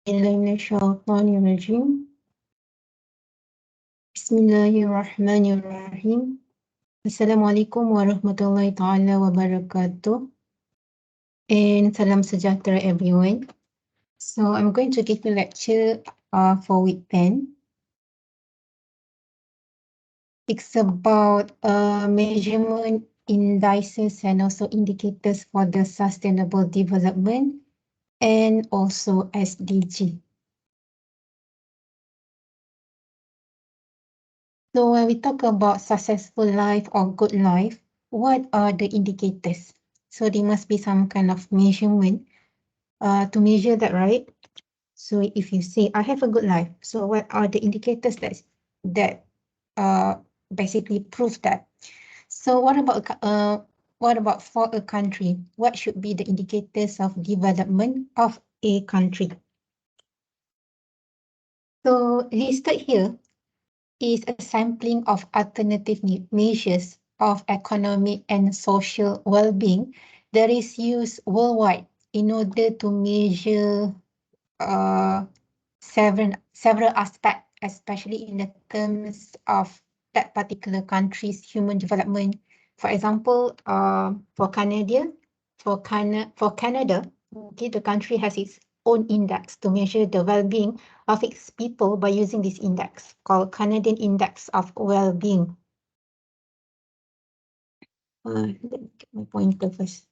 Bismillahirrahmanirrahim. Bismillahirrahmanirrahim. Assalamualaikum warahmatullahi taala wabarakatuh. And salam sejahtera everyone. So I'm going to give a lecture for week 10. It's about measurement indices and also indicators for the sustainable development and also SDG. So when we talk about successful life or good life, what are the indicators? So there must be some kind of measurement to measure that, right? So if you say, I have a good life, so what are the indicators that basically prove that? So what about for a country? What should be the indicators of development of a country? So listed here is a sampling of alternative measures of economic and social well-being that is used worldwide in order to measure several aspects, especially in the terms of that particular country's human development. For example, for Canada, okay, the country has its own index to measure the well-being of its people by using this index called Canadian Index of Well-being. Let me get my pointer first.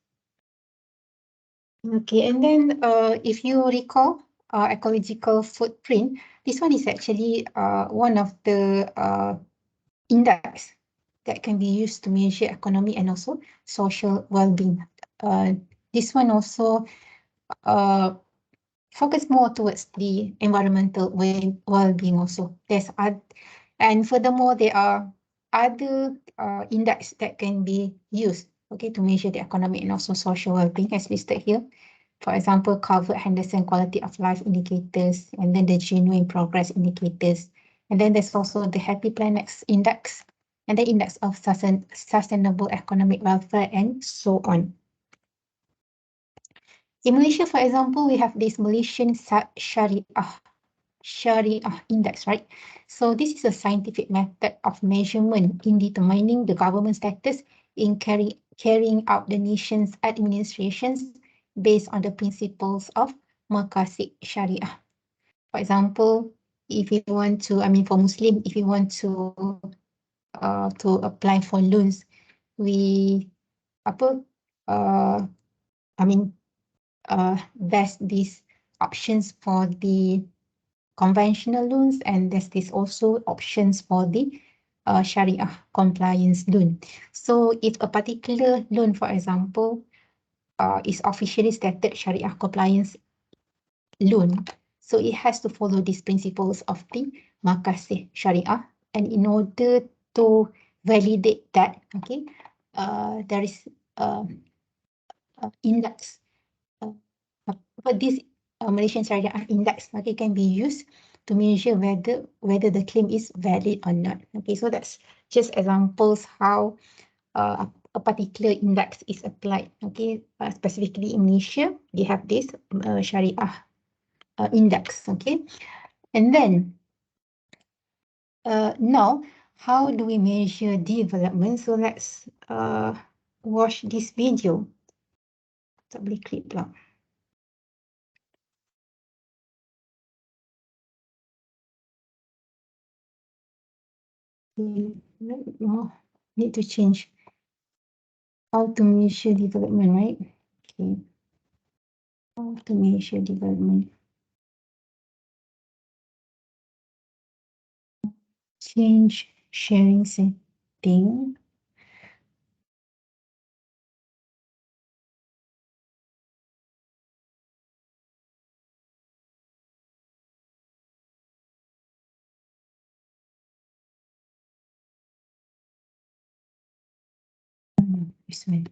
Okay, and then if you recall, ecological footprint, this one is actually one of the index that can be used to measure economic and also social well-being. This one also focus more towards the environmental well-being also. And furthermore, there are other index that can be used, okay, to measure the economic and also social well-being as listed here. For example, Calvert-Henderson quality of life indicators, and then the genuine progress indicators. And then there's also the Happy Planets Index, and the Index of Sustainable Economic Welfare, and so on. In Malaysia, for example, we have this Malaysian Shariah Index, right? So this is a scientific method of measurement in determining the government status in carrying out the nation's administrations based on the principles of Maqasid Syariah. For example, if you want to, for Muslim, if you want to apply for loans, we there's these options for the conventional loans, and there's this also options for the Sharia compliance loan. So if a particular loan, for example, is officially stated Sharia compliance loan, so it has to follow these principles of the Maqasid Sharia. And in order to validate that, okay, there is index. But this Malaysian Sharia Index, okay, can be used to measure whether the claim is valid or not. Okay, so that's just examples how a particular index is applied. Okay, specifically in Malaysia, they have this Sharia Index. Okay, and then now, how do we measure development? So let's watch this video. Tak boleh click pula. Need to change how to measure development, right? Okay. How to measure development. Change sharing setting. This one.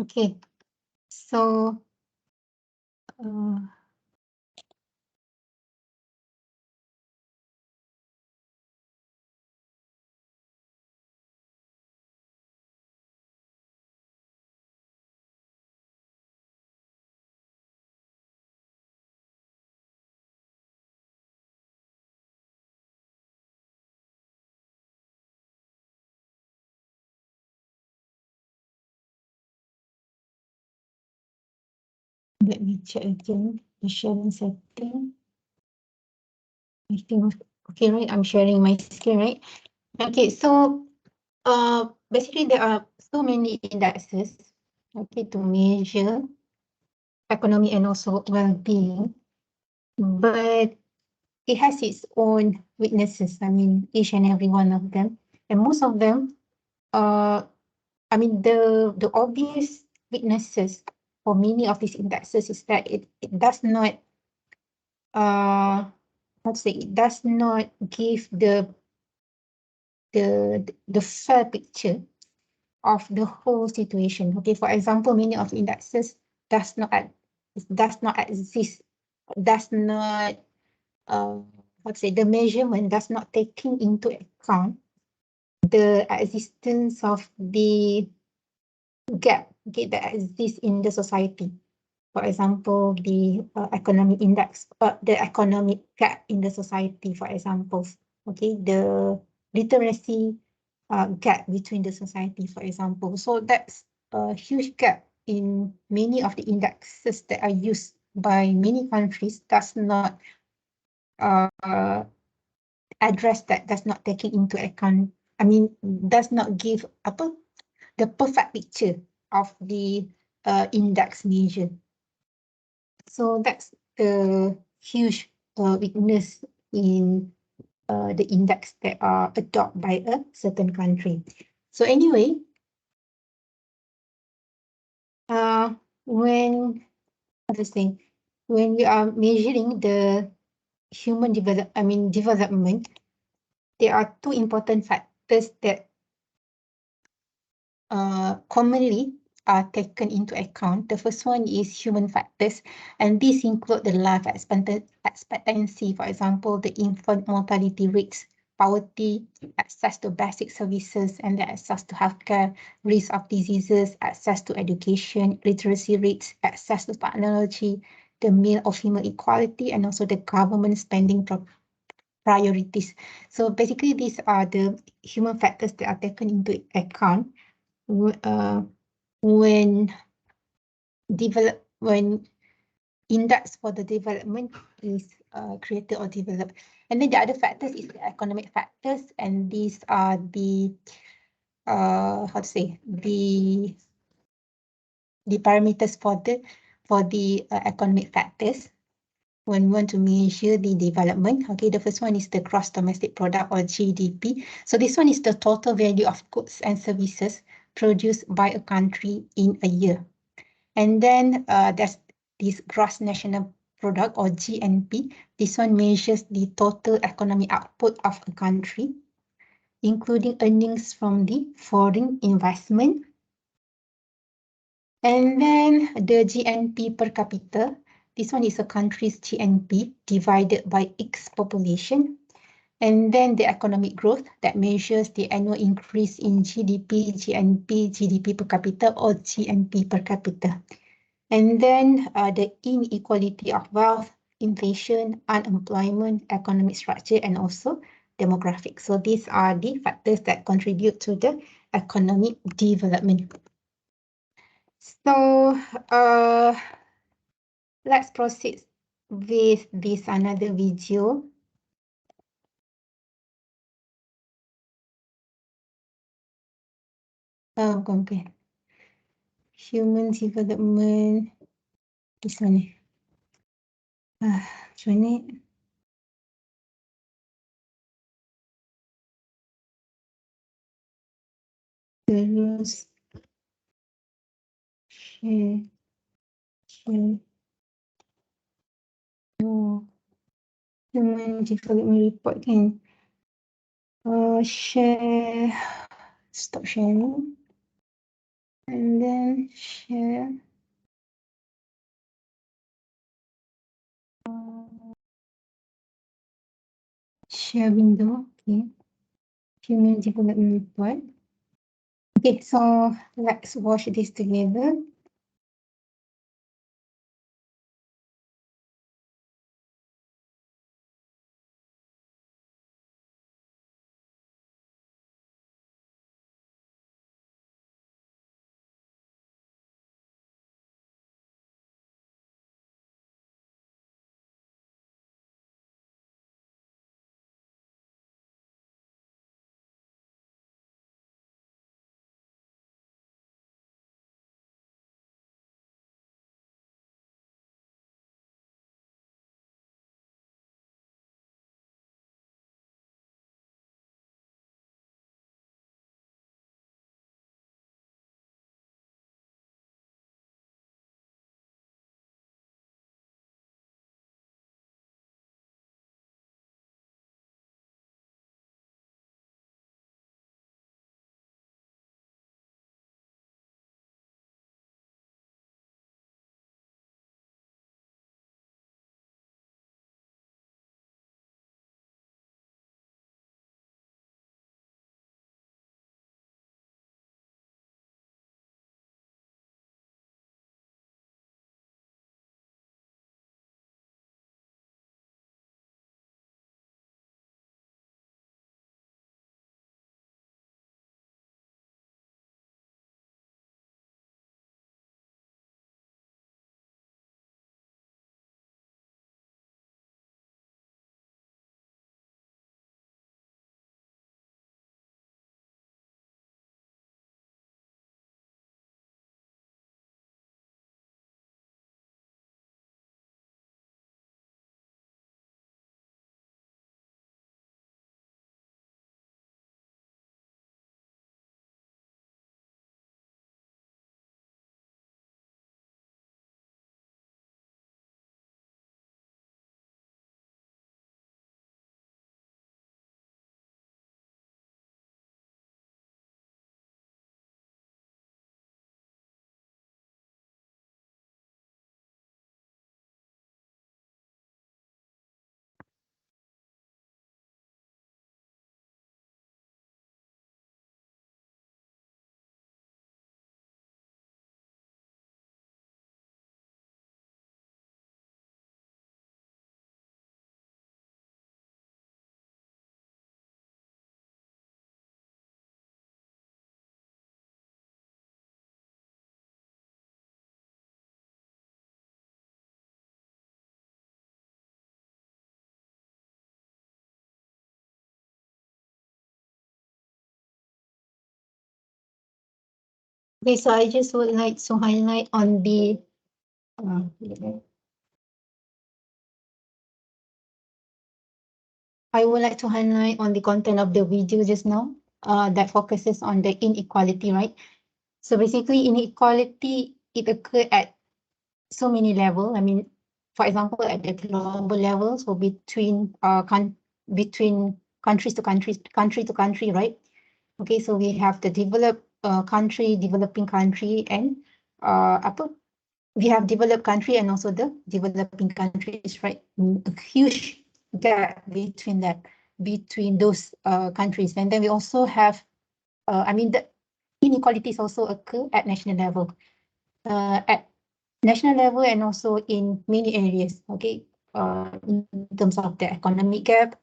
Okay, so let me check again the sharing setting. I think okay, right? I'm sharing my screen, right? Okay, so basically there are so many indexes, okay, to measure economy and also well-being, but it has its own weaknesses. I mean, each and every one of them, and most of them, I mean, the obvious weaknesses for many of these indexes is that it does not how to say, it does not give the fair picture of the whole situation. Okay, for example, many of the indexes does not exist, does not how to say, the measurement does not taking into account the existence of the gap, okay, that exists in the society. For example, the economic index, the economic gap in the society, for example, okay, the literacy gap between the society, for example. So that's a huge gap in many of the indexes that are used by many countries, does not uh, address that, does not taking into account, I mean, does not give apa, the perfect picture of the index measure. So that's the huge weakness in the index that are adopted by a certain country. So anyway, when other thing, when we are measuring the development, there are two important factors that commonly are taken into account. The first one is human factors, and these include the life expectancy, for example, the infant mortality rates, poverty, access to basic services, and the access to healthcare, risk of diseases, access to education, literacy rates, access to technology, the male or female equality, and also the government spending priorities. So basically, these are the human factors that are taken into account when when index for the development is created or developed. And then the other factors is the economic factors, and these are the how to say, the parameters for the economic factors when we want to measure the development. Okay, the first one is the gross domestic product, or GDP. So this one is the total value of goods and services produced by a country in a year. And then there's this gross national product, or GNP. This one measures the total economic output of a country, including earnings from the foreign investment. And then the GNP per capita. This one is a country's GNP divided by its population. And then the economic growth that measures the annual increase in GDP, GNP, GDP per capita, or GNP per capita. And then the inequality of wealth, inflation, unemployment, economic structure, and also demographics. So these are the factors that contribute to the economic development. So let's proceed with this another video. Okay. Human development. This one. Macam mana? Terus share. Oh, human development report kan. Share. Stop sharing. And then share window. Okay. Human development report. Okay, so let's watch this together. Okay, so I just would like to highlight on the I would like to highlight on the content of the video just now that focuses on the inequality, right? So basically inequality, it occurs at so many levels. I mean, for example, at the global level, so between countries to countries, country to country, right? Okay, so we have the developed country, developing country, and apa? We have developed country and also the developing countries, right? A huge gap between that, between those countries. And then we also have, I mean, the inequalities also occur at national level. At national level and also in many areas, okay? In terms of the economic gap,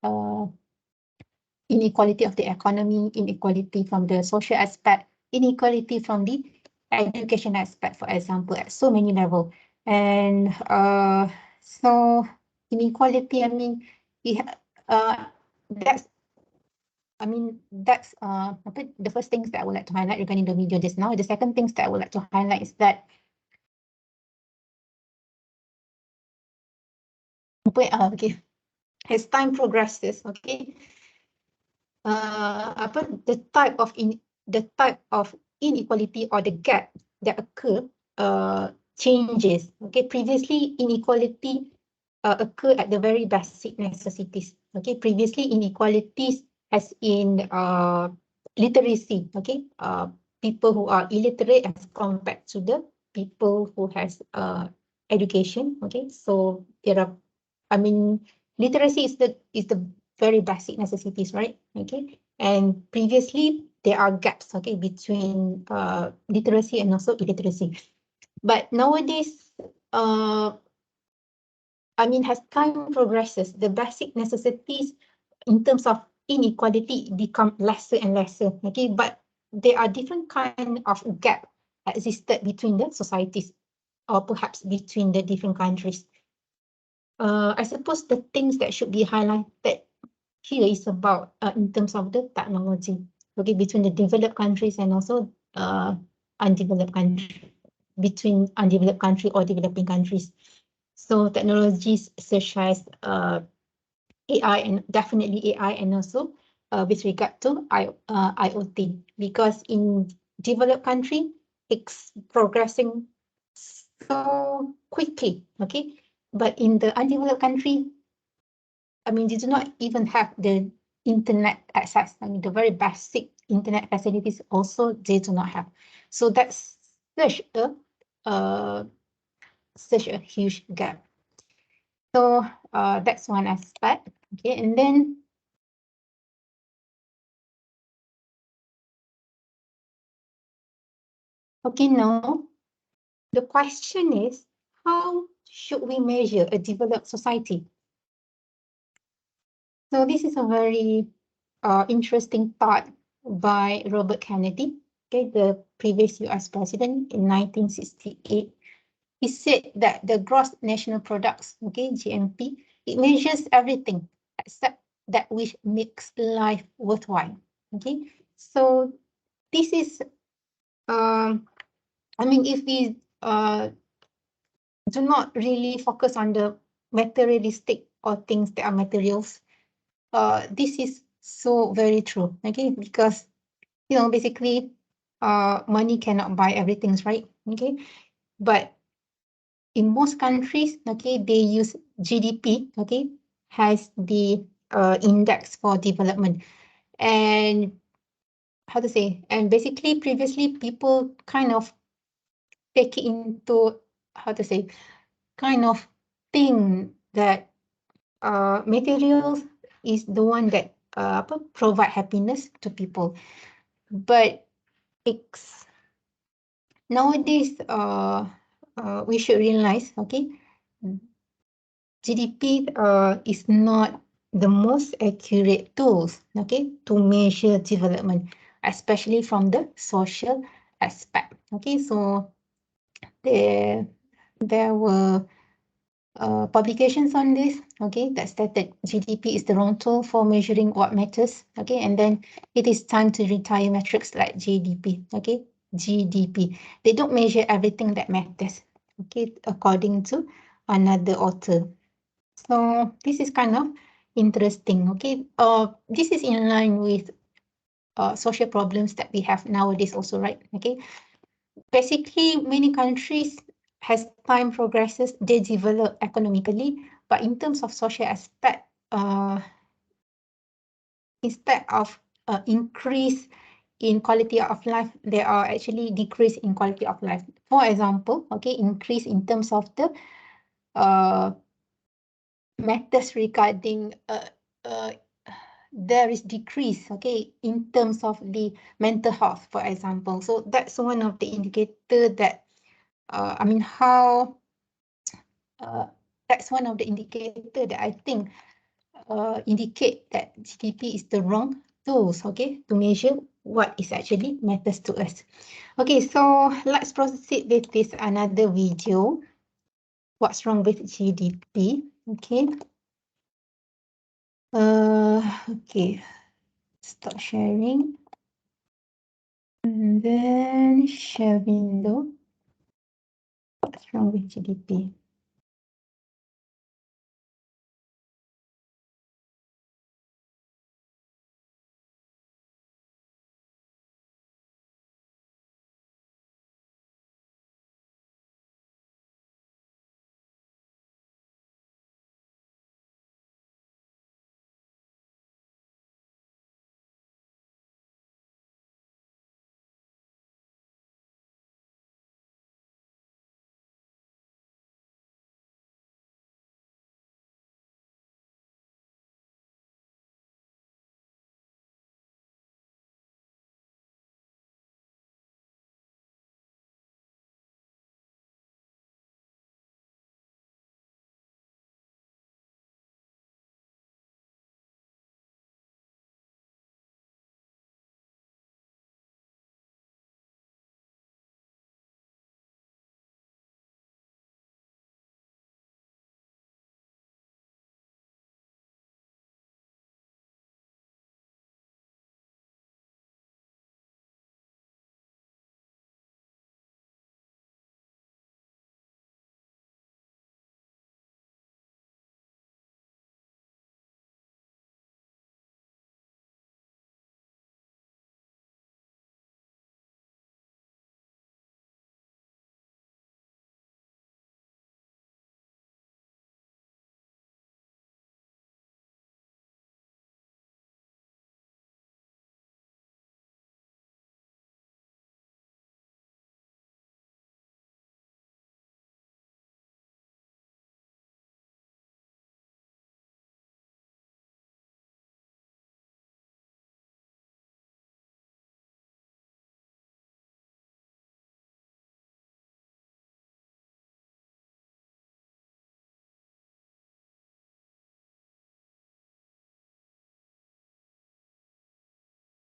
uh, inequality of the economy, inequality from the social aspect, inequality from the education aspect, for example, at so many levels. And so inequality, I mean, we that's, I mean, that's the first things that I would like to highlight regarding the video just now. The second things that I would like to highlight is that okay, as time progresses, okay, the type of inequality or the gap that occur changes. Okay, previously inequality occur at the very basic necessities. Okay, previously inequalities as in literacy. Okay, people who are illiterate as compared to the people who has education. Okay, so there are, I mean, literacy is the very basic necessities, right? Okay, and previously there are gaps, okay, between literacy and also illiteracy. But nowadays, I mean, as time progresses, the basic necessities in terms of inequality become lesser and lesser. Okay, but there are different kind of gap existed between the societies, or perhaps between the different countries. I suppose the things that should be highlighted here is about in terms of the technology, okay, between the developed countries and also undeveloped country, between undeveloped country or developing countries. So technologies such as AI, and definitely AI, and also with regard to IoT, because in developed country it's progressing so quickly, okay, but in the undeveloped country, I mean, they do not even have the internet access. I mean, the very basic internet facilities also they do not have. So that's uh, such a huge gap. So that's one aspect. Okay, and then okay, now the question is, how should we measure a developed society? So this is a very interesting thought by Robert Kennedy, okay, the previous US president in 1968. He said that the gross national products, okay, GNP, it measures everything except that which makes life worthwhile. Okay, so this is, I mean, if we do not really focus on the materialistic or things that are materials, this is so very true. Okay, because basically, money cannot buy everything, right? Okay, but in most countries, okay, they use GDP, okay, has the index for development. And how to say, and basically previously people kind of take it into, how to say, kind of think that materials is the one that provide happiness to people. But it's nowadays we should realize, okay, GDP is not the most accurate tools, okay, to measure development, especially from the social aspect. Okay, so there were publications on this, okay, that stated GDP is the wrong tool for measuring what matters, okay, and then it is time to retire metrics like GDP, okay, GDP. They don't measure everything that matters, okay, according to another author. So this is kind of interesting, okay. This is in line with social problems that we have nowadays also, right, okay. Basically, many countries, as time progresses, they develop economically, but in terms of social aspect, instead of increase in quality of life, there are actually decrease in quality of life. For example, okay, increase in terms of the matters regarding there is decrease, okay, in terms of the mental health, for example. So that's one of the indicator that I mean, how that's one of the indicator that I think indicate that GDP is the wrong tools, okay, to measure what is actually matters to us. Okay, so let's proceed with this another video. What's wrong with GDP? Okay. Okay. Stop sharing. And then share window. What's wrong with GDP?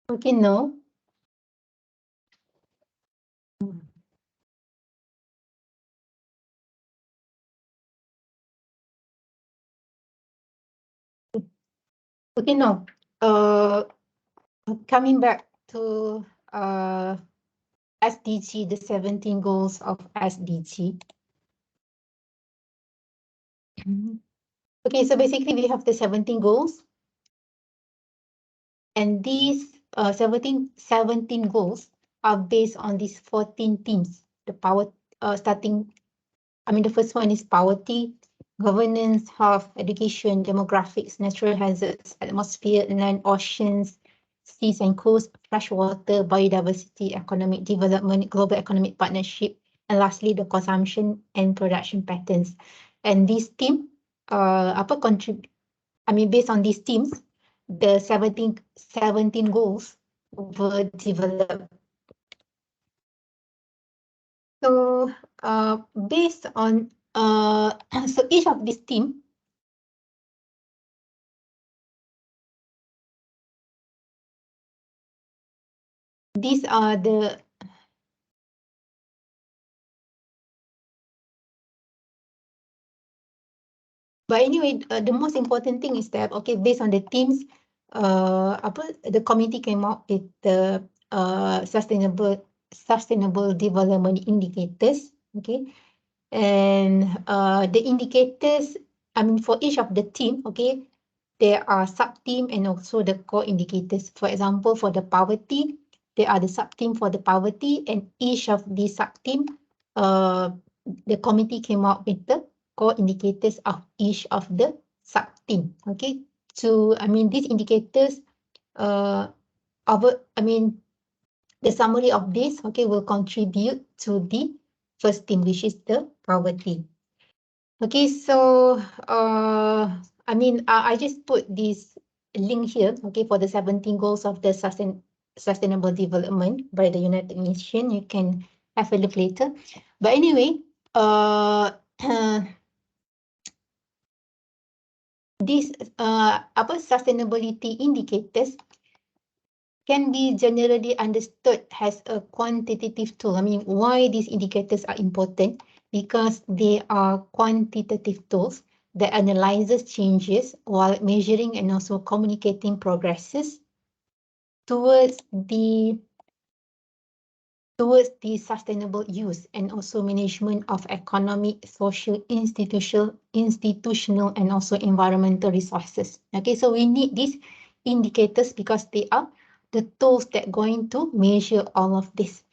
Okay, no. Okay, no. Coming back to SDG, the 17 goals of SDG. Okay, so basically we have the 17 goals, and these 17 goals are based on these 14 themes. The power, the first one is poverty, governance, health, education, demographics, natural hazards, atmosphere, land, oceans, seas and coasts, fresh water, biodiversity, economic development, global economic partnership, and lastly, the consumption and production patterns. And this theme, based on these themes, the 17 goals were developed. So, based on so each of these team, these are the but anyway, the most important thing is that based on the themes, the committee came up with the sustainable development indicators. Okay, and the indicators, for each of the team, there are sub-team and also the core indicators. For example, for the poverty, there are the sub-team for the poverty, and each of the sub-team, the committee came up with the core indicators of each of the sub-team. Okay, so these indicators, the summary of this, will contribute to the first team, which is the poverty. Okay, so I just put this link here, for the 17 goals of the sustainable development by the United Nations. You can have a look later. But anyway, these sustainability indicators can be generally understood as a quantitative tool. Why these indicators are important? Because they are quantitative tools that analyzes changes while measuring and also communicating progresses towards the sustainable use and also management of economic, social, institutional, and also environmental resources. Okay, so we need these indicators because they are the tools that are going to measure all of this.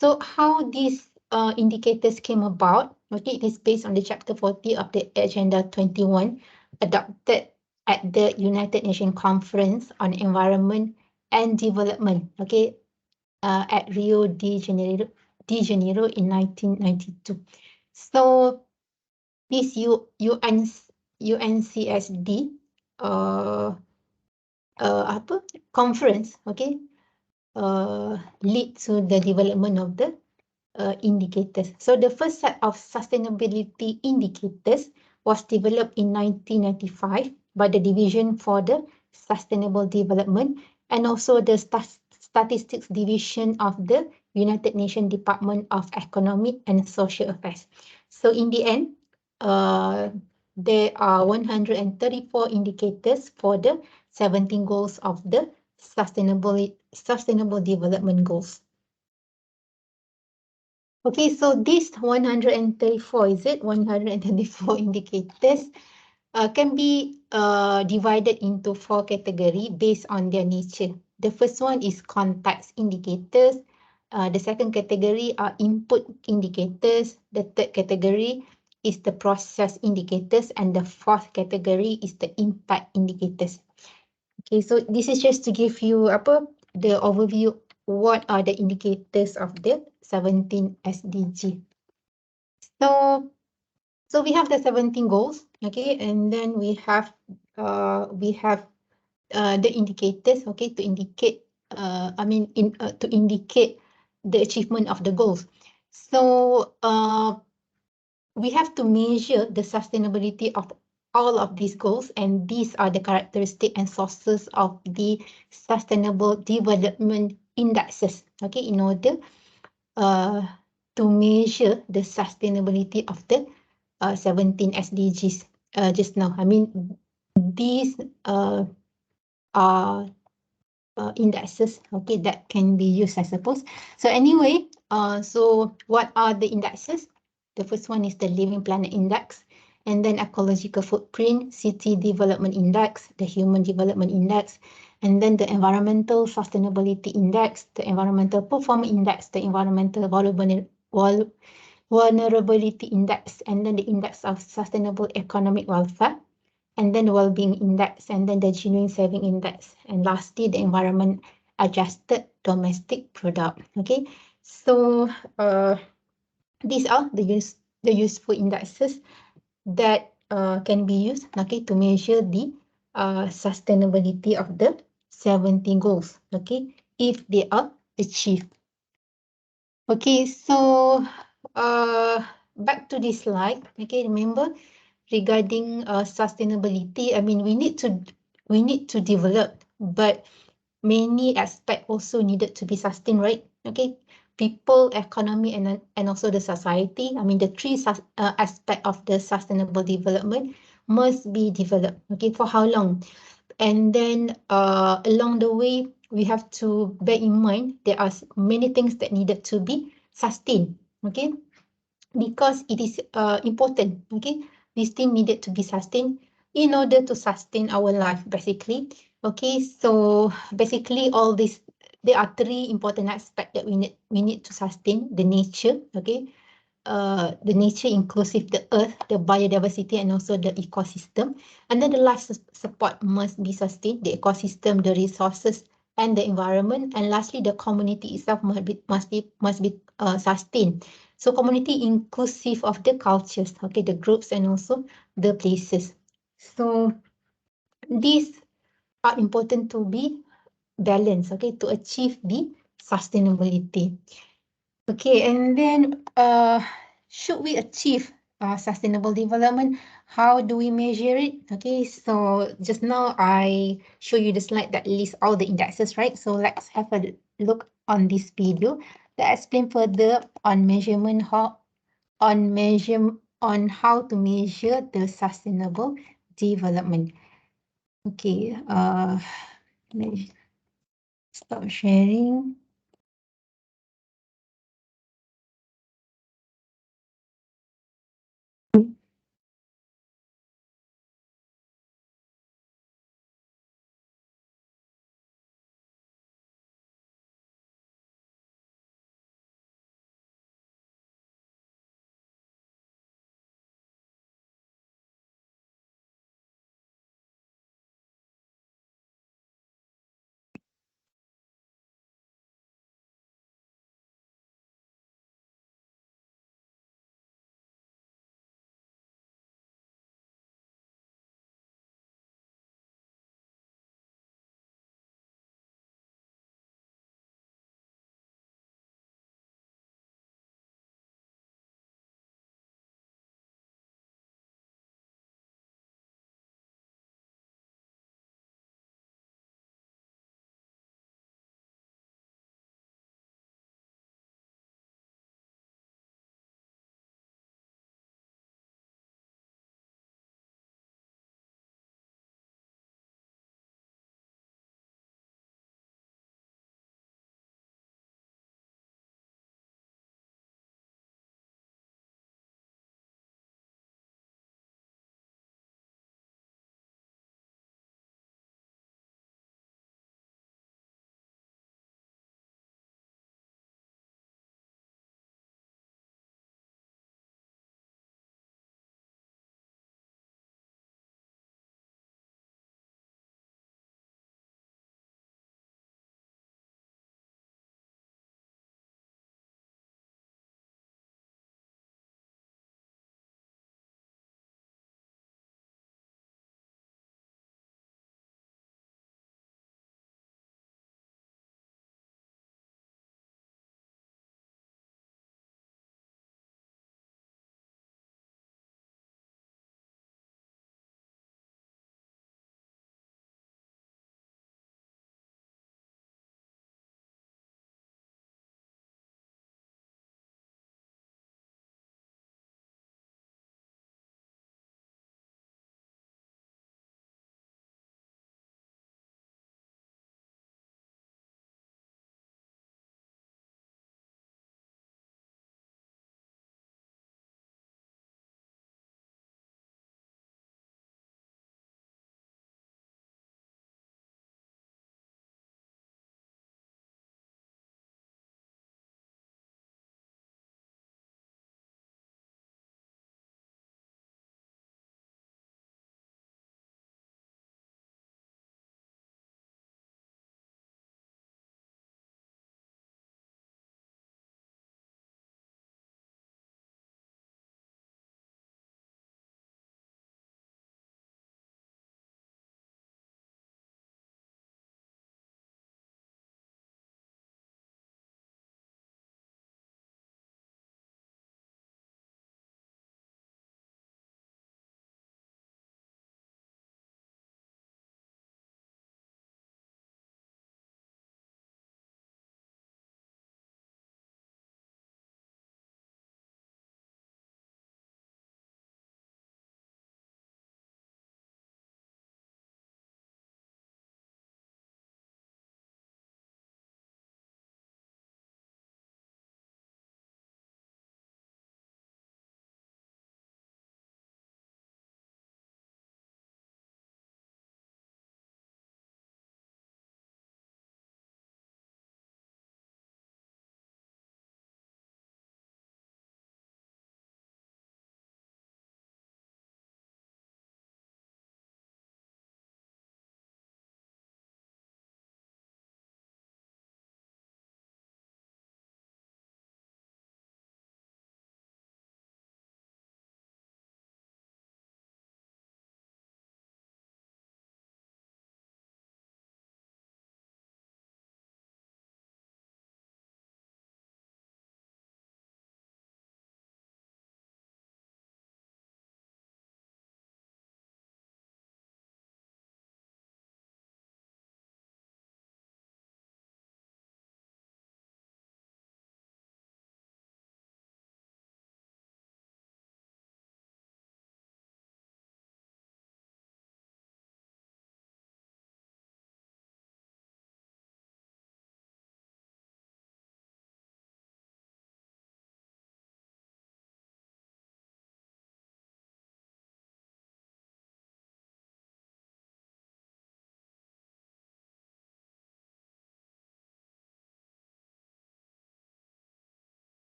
So how these indicators came about, it is based on the chapter 40 of the Agenda 21 adopted at the United Nations Conference on Environment and Development, at Rio de Janeiro in 1992. So this UNCSD conference, lead to the development of the indicators. So the first set of sustainability indicators was developed in 1995 by the Division for the Sustainable Development and also the Statistics Division of the United Nations Department of Economic and Social Affairs. So in the end, there are 134 indicators for the 17 goals of the Sustainable Development Goals. Okay, so this 134, 134 indicators can be divided into 4 categories based on their nature. The first one is context indicators. The second category are input indicators. The third category is the process indicators. And the fourth category is the impact indicators. Okay, so this is just to give you the overview. What are the indicators of the 17 SDG? So we have the 17 goals, and then we have the indicators, to indicate to indicate the achievement of the goals. So we have to measure the sustainability of all of these goals, and these are the characteristic and sources of the Sustainable Development Indexes. Okay, in order to measure the sustainability of the 17 SDGs just now. I mean, these are indexes, okay, that can be used, I suppose. So anyway, so what are the indexes? The first one is the Living Planet Index, and then Ecological Footprint, City Development Index, the Human Development Index, and then the Environmental Sustainability Index, the Environmental Performance Index, the Environmental Vulnerability Index, and then the Index of Sustainable Economic Welfare, and then the Wellbeing Index, and then the Genuine Saving Index, and lastly, the Environment Adjusted Domestic Product. Okay, so these are the useful indexes that can be used, okay, to measure the sustainability of the 17 goals, okay, if they are achieved. Okay, so back to this slide. Okay, remember regarding sustainability, I mean, we need to develop, but many aspects also needed to be sustained, right? Okay, people, economy, and also the society. I mean, the three aspect of the sustainable development must be developed. Okay, for how long? And then along the way, we have to bear in mind there are many things that needed to be sustained. Okay, because it is important. Okay, this thing needed to be sustained in order to sustain our life, basically. Okay, so basically all this, there are three important aspects that we need to sustain: the nature, okay, the nature inclusive the earth, the biodiversity, and also the ecosystem. And then the life support must be sustained, the ecosystem, the resources, and the environment. And lastly, the community itself must be sustained. So community inclusive of the cultures, okay, the groups, and also the places. So these are important to be balanced, okay, to achieve the sustainability. Okay, and then should we achieve sustainable development? How do we measure it? Okay, so just now I show you the slide that lists all the indexes, right? So let's have a look on this video that explain further on on how to measure the sustainable development. Okay, let me stop sharing.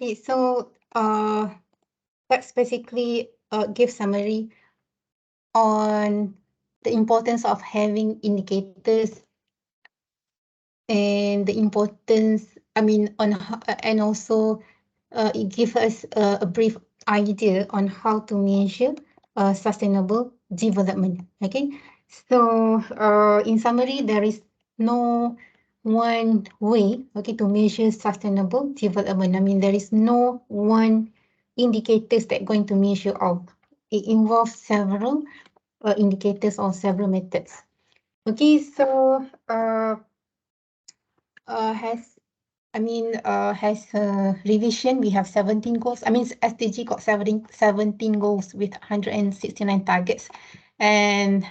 Okay, so that's basically give summary on the importance of having indicators and the importance, I mean, on how, and also it gives us a brief idea on how to measure sustainable development. Okay, so in summary, there is no one way, okay, to measure sustainable development. I mean, there is no one indicators that going to measure all. It involves several indicators or several methods. Okay, so has has a revision. We have 17 goals. I mean, SDG got 17 goals with 169 targets and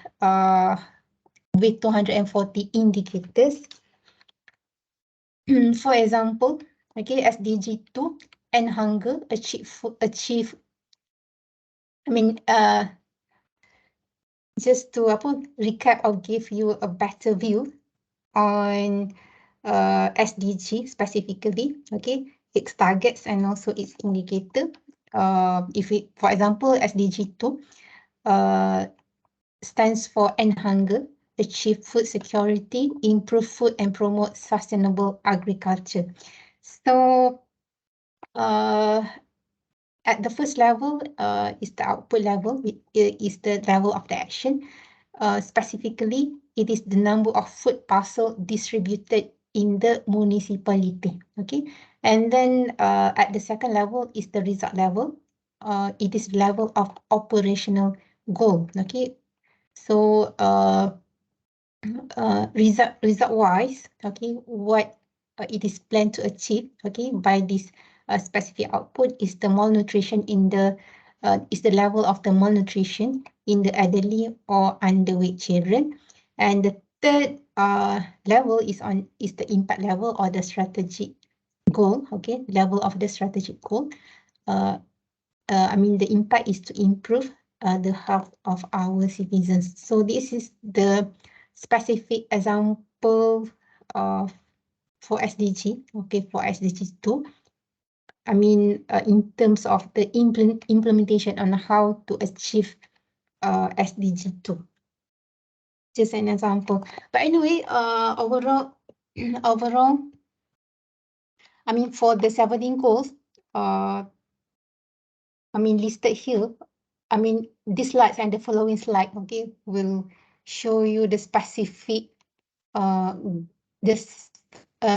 with 240 indicators. For example, okay, SDG 2, end hunger, achieve. I mean, just to recap or give you a better view on SDG specifically, okay, its targets and also its indicator. If it, for example, SDG 2 stands for end hunger, achieve food security, improve food and promote sustainable agriculture. So at the first level is the output level, is the level of the action. Specifically, it is the number of food parcel distributed in the municipality. Okay, and then at the second level is the result level. It is level of operational goal. Okay, so result wise, okay, what it is planned to achieve, okay, by this specific output is the malnutrition in the is the level of the malnutrition in the elderly or underweight children, and the third level is the impact level or the strategic goal, okay, level of the strategic goal. I mean, the impact is to improve the health of our citizens. So this is the specific example of for SDG, okay, for SDG 2. I mean, in terms of the implementation on how to achieve SDG 2. Just an example. But anyway, overall, I mean, for the 17 goals, I mean, listed here, I mean, this slides and the following slide, okay, will show you the specific, this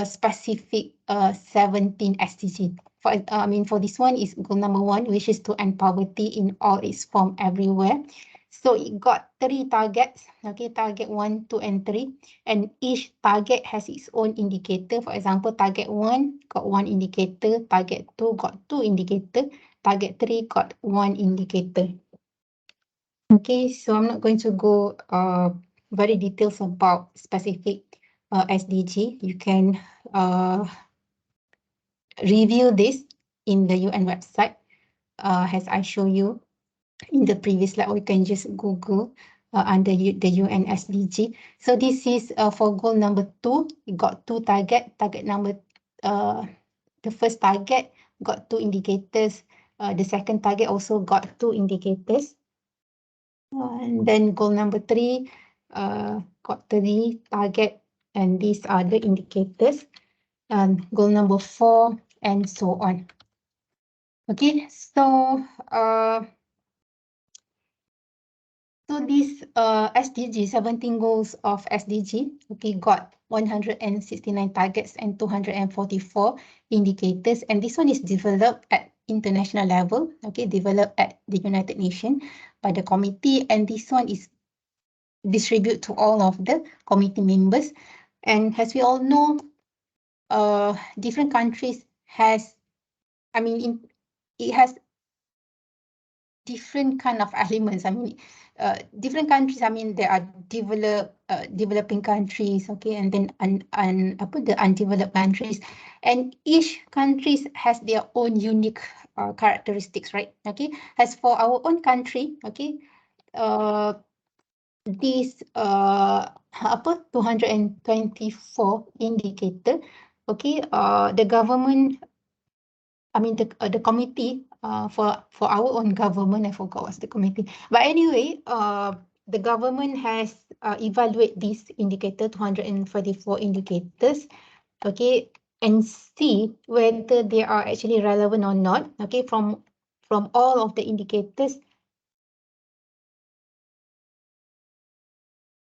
specific 17 SDG. For I mean, for this one is goal number 1, which is to end poverty in all its form everywhere. So it got 3 targets, okay, target 1, 2, and 3, and each target has its own indicator. For example, target 1 got 1 indicator, target 2 got 2 indicator, target 3 got 1 indicator. Okay, so I'm not going to go very details about specific SDG. You can review this in the UN website as I show you in the previous slide, or you can just Google under the UN SDG. So this is for goal number 2. You got 2 target. Target number, the first target got 2 indicators. The second target also got 2 indicators. And then goal number 3 got 3 target, and these are the indicators. And goal number 4 and so on. Okay, so so this SDG, 17 goals of SDG, okay, got 169 targets and 244 indicators. And this one is developed at international level, okay, developed at the United Nations by the committee. And this one is distributed to all of the committee members. And as we all know, different countries has, I mean, it has different kind of elements. I mean, different countries. I mean, there are developing countries, okay, and then the undeveloped countries, and each countries has their own unique characteristics, right? Okay, as for our own country, okay, this 224 indicator, okay, the government the committee for our own government. I forgot what's the committee. But anyway, the government has evaluate these indicator, 244 indicators, okay, and see whether they are actually relevant or not. Okay, from all of the indicators,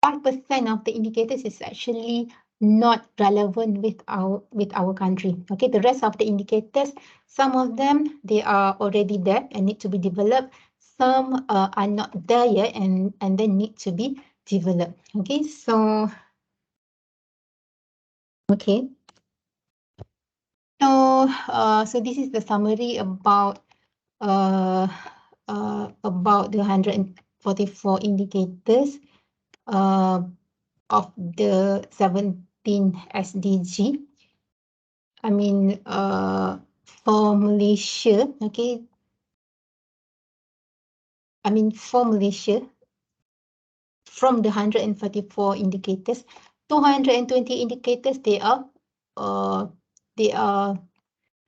5% of the indicators is actually not relevant with our country. Okay, the rest of the indicators, some of them they are already there and need to be developed. Some are not there yet and then need to be developed. Okay, so okay. So this is the summary about the 144 indicators of the 17 SDG. For Malaysia, okay. For Malaysia, from the 144 indicators, 220 indicators they are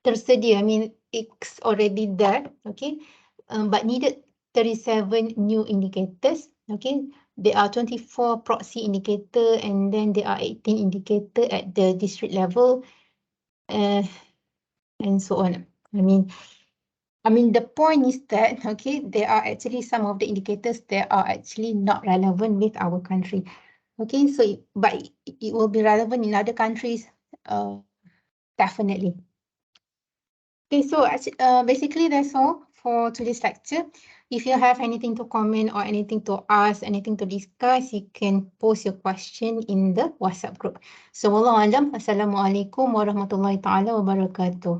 tersedia. It's already there, okay. But needed 37 new indicators, okay. There are 24 proxy indicator and then there are 18 indicator at the district level, and so on. The point is that, okay, there are actually some of the indicators that are actually not relevant with our country. Okay, so but it will be relevant in other countries, definitely. Okay, so basically that's all for today's lecture. If you have anything to comment or anything to ask, anything to discuss, you can post your question in the WhatsApp group. So, wallahu alam. Assalamualaikum warahmatullahi taala wabarakatuh.